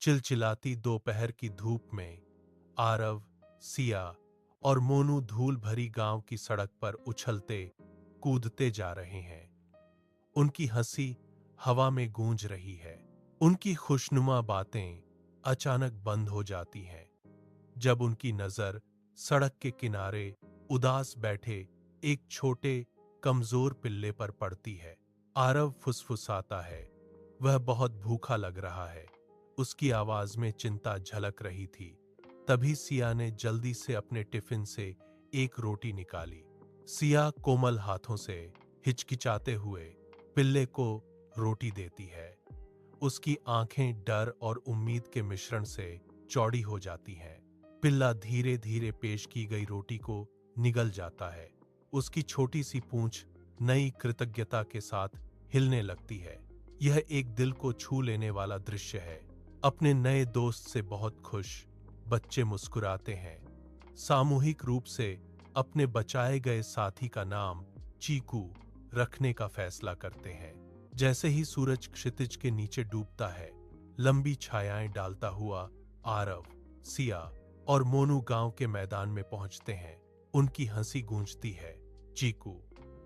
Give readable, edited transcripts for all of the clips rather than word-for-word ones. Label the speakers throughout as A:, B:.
A: चिलचिलाती दोपहर की धूप में आरव, सिया और मोनू धूल भरी गांव की सड़क पर उछलते कूदते जा रहे हैं। उनकी हंसी हवा में गूंज रही है। उनकी खुशनुमा बातें अचानक बंद हो जाती हैं जब उनकी नजर सड़क के किनारे उदास बैठे एक छोटे कमजोर पिल्ले पर पड़ती है। आरव फुसफुसाता है, वह बहुत भूखा लग रहा है। उसकी आवाज में चिंता झलक रही थी। तभी सिया ने जल्दी से अपने टिफिन से एक रोटी निकाली। सिया कोमल हाथों से हिचकिचाते हुए पिल्ले को रोटी देती है। उसकी आंखें डर और उम्मीद के मिश्रण से चौड़ी हो जाती हैं। पिल्ला धीरे धीरे पेश की गई रोटी को निगल जाता है। उसकी छोटी सी पूंछ नई कृतज्ञता के साथ हिलने लगती है। यह एक दिल को छू लेने वाला दृश्य है। अपने नए दोस्त से बहुत खुश बच्चे मुस्कुराते हैं। सामूहिक रूप से अपने बचाए गए साथी का नाम चीकू रखने का फैसला करते हैं। जैसे ही सूरज क्षितिज के नीचे डूबता है, लंबी छायाएं डालता हुआ आरव, सिया और मोनू गांव के मैदान में पहुंचते हैं। उनकी हंसी गूंजती है। चीकू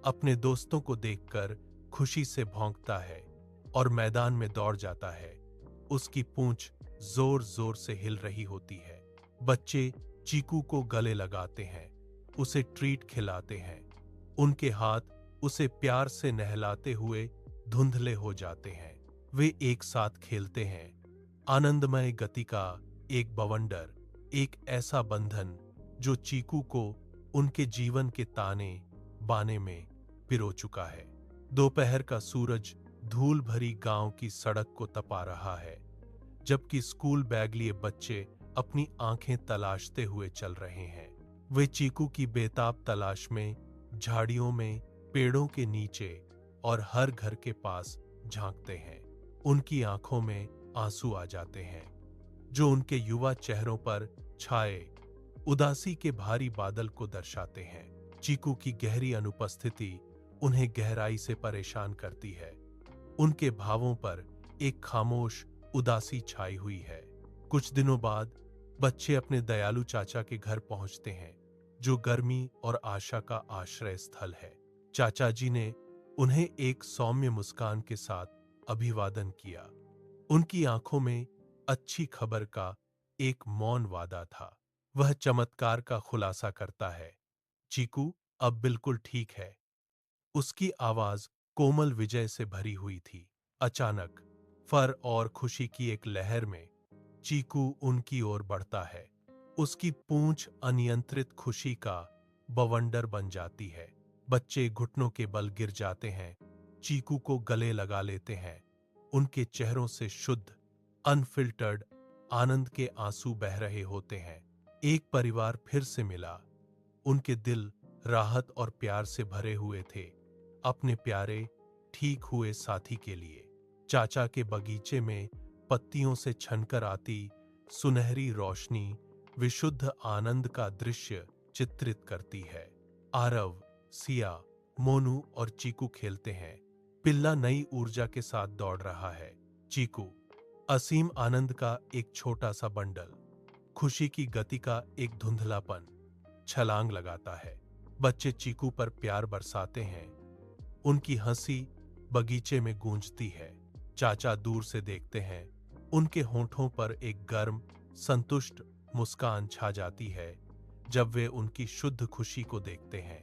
A: अपने दोस्तों को देखकर खुशी से भौंकता है और मैदान में दौड़ जाता है। उसकी पूंछ जोर जोर से हिल रही होती है। बच्चे चीकू को गले लगाते हैं, उसे ट्रीट खिलाते हैं। उनके हाथ उसे प्यार से नहलाते हुए धुंधले हो जाते हैं। वे एक साथ खेलते हैं। आनंदमय गति का एक बवंडर, एक ऐसा बंधन जो चीकू को उनके जीवन के ताने बाने में पिरो चुका है। दोपहर का सूरज धूल भरी गांव की सड़क को तपा रहा है, जबकि स्कूल बैग लिए बच्चे अपनी आंखें तलाशते हुए चल रहे हैं। वे चीकू की बेताब तलाश में झाड़ियों में, पेड़ों के नीचे और हर घर के पास झांकते हैं। उनकी आंखों में आंसू आ जाते हैं, जो उनके युवा चेहरों पर छाए उदासी के भारी बादल को दर्शाते हैं। चीकू की गहरी अनुपस्थिति उन्हें गहराई से परेशान करती है। उनके भावों पर एक खामोश उदासी छाई हुई है। कुछ दिनों बाद बच्चे अपने दयालु चाचा के घर पहुंचते हैं, जो गर्मी और आशा का आश्रय स्थल है। चाचा जी ने उन्हें एक सौम्य मुस्कान के साथ अभिवादन किया। उनकी आंखों में अच्छी खबर का एक मौन वादा था। वह चमत्कार का खुलासा करता है, चीकू अब बिल्कुल ठीक है। उसकी आवाज कोमल विजय से भरी हुई थी। अचानक फर और खुशी की एक लहर में चीकू उनकी ओर बढ़ता है। उसकी पूंछ अनियंत्रित खुशी का बवंडर बन जाती है। बच्चे घुटनों के बल गिर जाते हैं, चीकू को गले लगा लेते हैं। उनके चेहरों से शुद्ध, अनफिल्टर्ड आनंद के आंसू बह रहे होते हैं। एक परिवार फिर से मिला। उनके दिल राहत और प्यार से भरे हुए थे, अपने प्यारे ठीक हुए साथी के लिए। चाचा के बगीचे में पत्तियों से छनकर आती सुनहरी रोशनी विशुद्ध आनंद का दृश्य चित्रित करती है। आरव, सिया, मोनू और चीकू खेलते हैं। पिल्ला नई ऊर्जा के साथ दौड़ रहा है। चीकू असीम आनंद का एक छोटा सा बंडल, खुशी की गति का एक धुंधलापन छलांग लगाता है। बच्चे चीकू पर प्यार बरसाते हैं। उनकी हंसी बगीचे में गूंजती है। चाचा दूर से देखते हैं। उनके होंठों पर एक गर्म, संतुष्ट मुस्कान छा जाती है जब वे उनकी शुद्ध खुशी को देखते हैं।